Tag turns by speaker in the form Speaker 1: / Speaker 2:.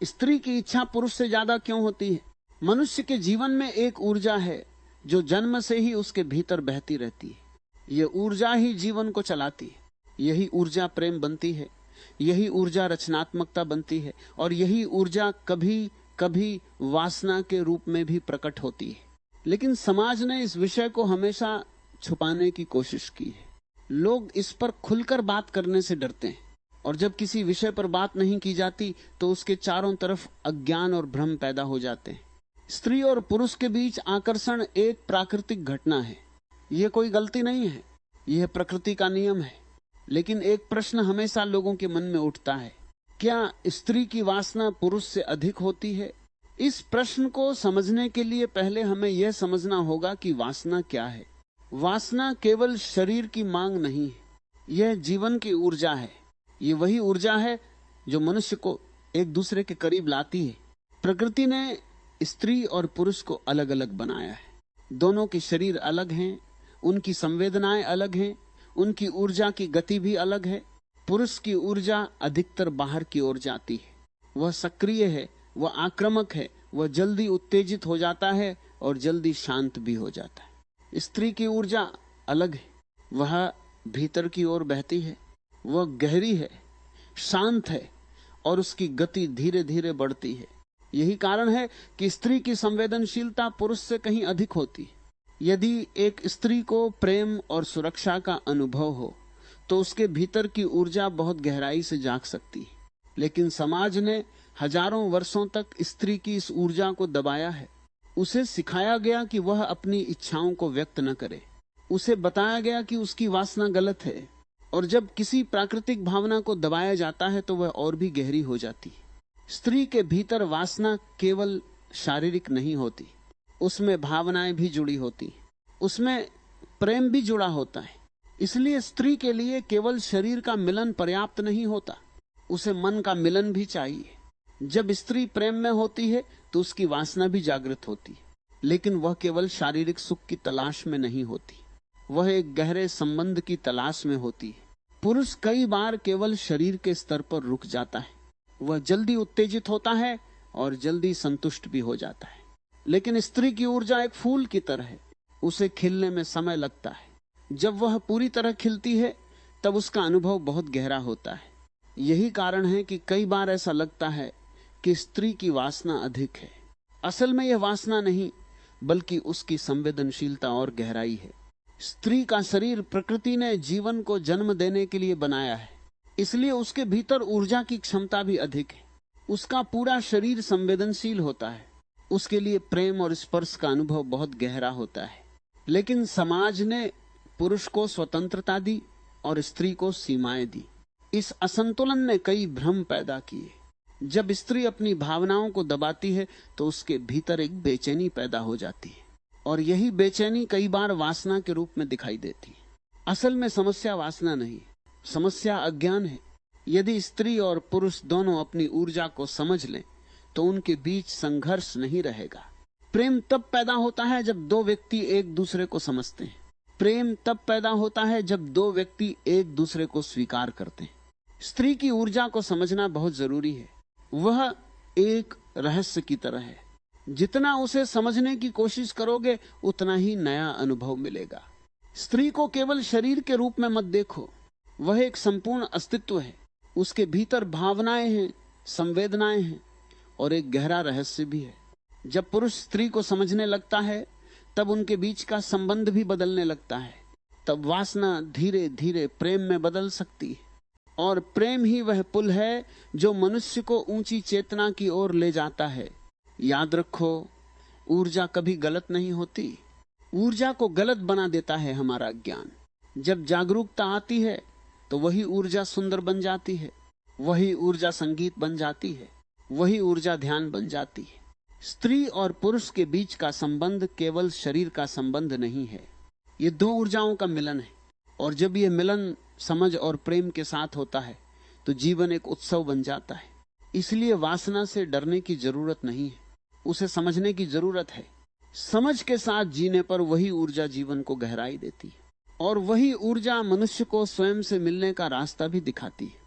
Speaker 1: स्त्री की इच्छा पुरुष से ज्यादा क्यों होती है? मनुष्य के जीवन में एक ऊर्जा है जो जन्म से ही उसके भीतर बहती रहती है। यह ऊर्जा ही जीवन को चलाती है। यही ऊर्जा प्रेम बनती है, यही ऊर्जा रचनात्मकता बनती है, और यही ऊर्जा कभी कभी वासना के रूप में भी प्रकट होती है। लेकिन समाज ने इस विषय को हमेशा छुपाने की कोशिश की है। लोग इस पर खुलकर बात करने से डरते हैं, और जब किसी विषय पर बात नहीं की जाती तो उसके चारों तरफ अज्ञान और भ्रम पैदा हो जाते हैं। स्त्री और पुरुष के बीच आकर्षण एक प्राकृतिक घटना है, यह कोई गलती नहीं है, यह प्रकृति का नियम है। लेकिन एक प्रश्न हमेशा लोगों के मन में उठता है, क्या स्त्री की वासना पुरुष से अधिक होती है? इस प्रश्न को समझने के लिए पहले हमें यह समझना होगा कि वासना क्या है। वासना केवल शरीर की मांग नहीं है, यह जीवन की ऊर्जा है। यह वही ऊर्जा है जो मनुष्य को एक दूसरे के करीब लाती है। प्रकृति ने स्त्री और पुरुष को अलग अलग बनाया है। दोनों के शरीर अलग हैं, उनकी संवेदनाएं अलग हैं, उनकी ऊर्जा की गति भी अलग है। पुरुष की ऊर्जा अधिकतर बाहर की ओर जाती है, वह सक्रिय है, वह आक्रामक है, वह जल्दी उत्तेजित हो जाता है और जल्दी शांत भी हो जाता है। स्त्री की ऊर्जा अलग है, वह भीतर की ओर बहती है, वह गहरी है, शांत है और उसकी गति धीरे धीरे बढ़ती है। यही कारण है कि स्त्री की संवेदनशीलता पुरुष से कहीं अधिक होती है। यदि एक स्त्री को प्रेम और सुरक्षा का अनुभव हो तो उसके भीतर की ऊर्जा बहुत गहराई से जाग सकती है। लेकिन समाज ने हजारों वर्षों तक स्त्री की इस ऊर्जा को दबाया है। उसे सिखाया गया कि वह अपनी इच्छाओं को व्यक्त न करे। उसे बताया गया कि उसकी वासना गलत है, और जब किसी प्राकृतिक भावना को दबाया जाता है तो वह और भी गहरी हो जाती है। स्त्री के भीतर वासना केवल शारीरिक नहीं होती, उसमें भावनाएं भी जुड़ी होती, उसमें प्रेम भी जुड़ा होता है। इसलिए स्त्री के लिए केवल शरीर का मिलन पर्याप्त नहीं होता, उसे मन का मिलन भी चाहिए। जब स्त्री प्रेम में होती है तो उसकी वासना भी जागृत होती है, लेकिन वह केवल शारीरिक सुख की तलाश में नहीं होती, वह एक गहरे संबंध की तलाश में होती है। पुरुष कई बार केवल शरीर के स्तर पर रुक जाता है, वह जल्दी उत्तेजित होता है और जल्दी संतुष्ट भी हो जाता है। लेकिन स्त्री की ऊर्जा एक फूल की तरह है, उसे खिलने में समय लगता है। जब वह पूरी तरह खिलती है तब उसका अनुभव बहुत गहरा होता है। यही कारण है कि कई बार ऐसा लगता है कि स्त्री की वासना अधिक है। असल में यह वासना नहीं, बल्कि उसकी संवेदनशीलता और गहराई है। स्त्री का शरीर प्रकृति ने जीवन को जन्म देने के लिए बनाया है, इसलिए उसके भीतर ऊर्जा की क्षमता भी अधिक है। उसका पूरा शरीर संवेदनशील होता है, उसके लिए प्रेम और स्पर्श का अनुभव बहुत गहरा होता है। लेकिन समाज ने पुरुष को स्वतंत्रता दी और स्त्री को सीमाएं दी। इस असंतुलन ने कई भ्रम पैदा किए। जब स्त्री अपनी भावनाओं को दबाती है तो उसके भीतर एक बेचैनी पैदा हो जाती है, और यही बेचैनी कई बार वासना के रूप में दिखाई देती है। असल में समस्या वासना नहीं, समस्या अज्ञान है। यदि स्त्री और पुरुष दोनों अपनी ऊर्जा को समझ लें तो उनके बीच संघर्ष नहीं रहेगा। प्रेम तब पैदा होता है जब दो व्यक्ति एक दूसरे को समझते हैं। प्रेम तब पैदा होता है जब दो व्यक्ति एक दूसरे को स्वीकार करते हैं। स्त्री की ऊर्जा को समझना बहुत जरूरी है। वह एक रहस्य की तरह है, जितना उसे समझने की कोशिश करोगे उतना ही नया अनुभव मिलेगा। स्त्री को केवल शरीर के रूप में मत देखो, वह एक संपूर्ण अस्तित्व है। उसके भीतर भावनाएं हैं, संवेदनाएं हैं और एक गहरा रहस्य भी है। जब पुरुष स्त्री को समझने लगता है तब उनके बीच का संबंध भी बदलने लगता है। तब वासना धीरे धीरे प्रेम में बदल सकती है, और प्रेम ही वह पुल है जो मनुष्य को ऊंची चेतना की ओर ले जाता है। याद रखो, ऊर्जा कभी गलत नहीं होती। ऊर्जा को गलत बना देता है हमारा ज्ञान। जब जागरूकता आती है तो वही ऊर्जा सुंदर बन जाती है, वही ऊर्जा संगीत बन जाती है, वही ऊर्जा ध्यान बन जाती है। स्त्री और पुरुष के बीच का संबंध केवल शरीर का संबंध नहीं है, ये दो ऊर्जाओं का मिलन है। और जब यह मिलन समझ और प्रेम के साथ होता है तो जीवन एक उत्सव बन जाता है। इसलिए वासना से डरने की जरूरत नहीं है, उसे समझने की जरूरत है। समझ के साथ जीने पर वही ऊर्जा जीवन को गहराई देती है, और वही ऊर्जा मनुष्य को स्वयं से मिलने का रास्ता भी दिखाती है।